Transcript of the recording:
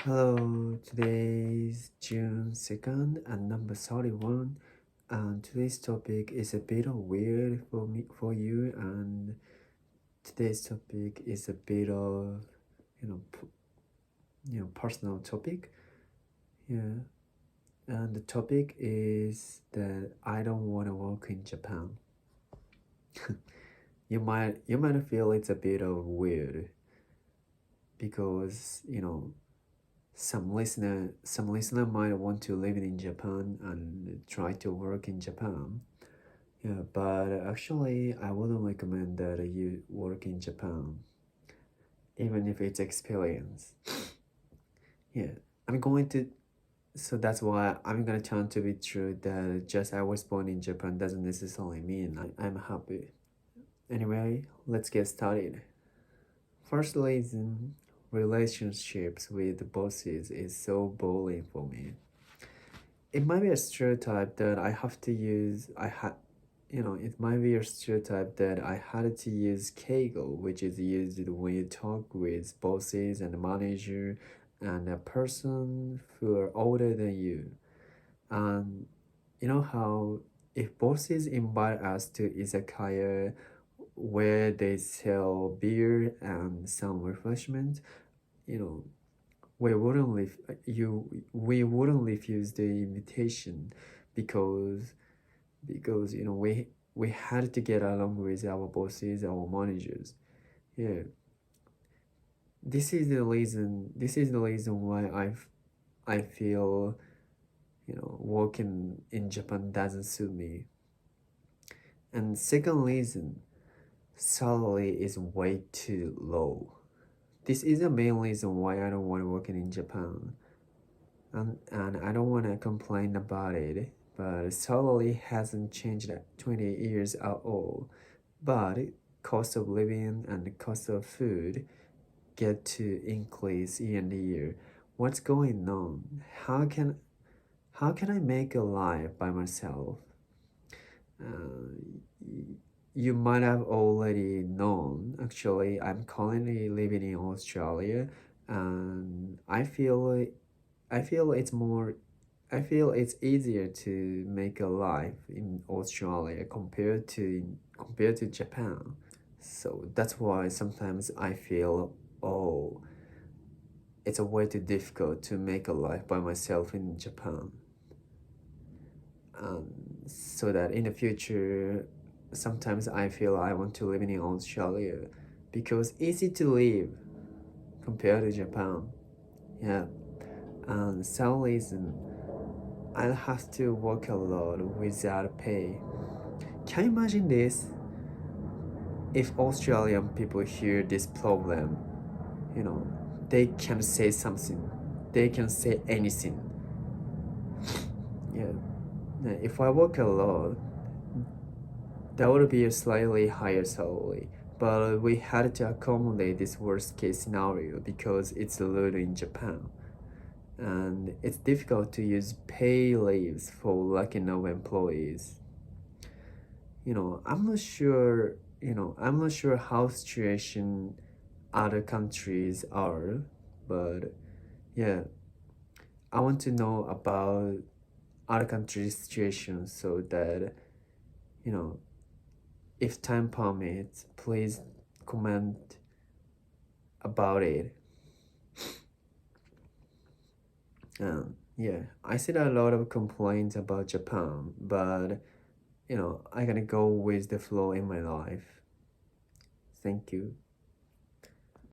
Hello, today is June 2nd and number 31, and today's topic is a bit of weird for you, and today's topic is a bit of personal topic. Yeah, and the topic is that I don't want to work in Japan. You might feel it's a bit of weird because some listener might want to live in Japan and try to work in Japan. Yeah, but actually I wouldn't recommend that you work in Japan, even if it's experience. Yeah, I'm going to so that's why I'm gonna turn to be true that just I was born in Japan doesn't necessarily mean I'm happy. Anyway, let's get started. First reason, relationships with bosses is so boring for me. It might be a stereotype that I have to use I had it might be a stereotype that I had to use keigo, which is used when you talk with bosses and manager and a person who are older than you. And you know how if bosses invite us to izakaya where they sell beer and some refreshment, you know, we wouldn't refuse the invitation because we had to get along with our bosses, our managers. Yeah, this is the reason why I feel working in Japan doesn't suit me. And second reason, salary is way too low. This is the main reason why I don't want to work in Japan. And I don't want to complain about it, but salary hasn't changed at 20 years at all. But cost of living and the cost of food get to increase year and year. What's going on? How can I make a life by myself? You might have already known. Actually, I'm currently living in Australia, and I feel it's easier to make a life in Australia compared to Japan. So that's why sometimes I feel, oh, it's a way too difficult to make a life by myself in Japan. So that in the future, sometimes I feel I want to live in Australia because easy to live compared to Japan. Yeah, and some reason I'll have to work a lot without pay. Can you imagine this? If Australian people hear this problem, you know, they can say something. They can say anything. Yeah. If I work a lot, that would be a slightly higher salary. But we had to accommodate this worst case scenario because it's allowed in Japan. And it's difficult to use pay leaves for lucky no employees. I'm not sure how situation other countries are, but yeah, I want to know about other countries' situations so that, you know, if time permits, please comment about it. Yeah, I see a lot of complaints about Japan, but I'm gonna go with the flow in my life. Thank you.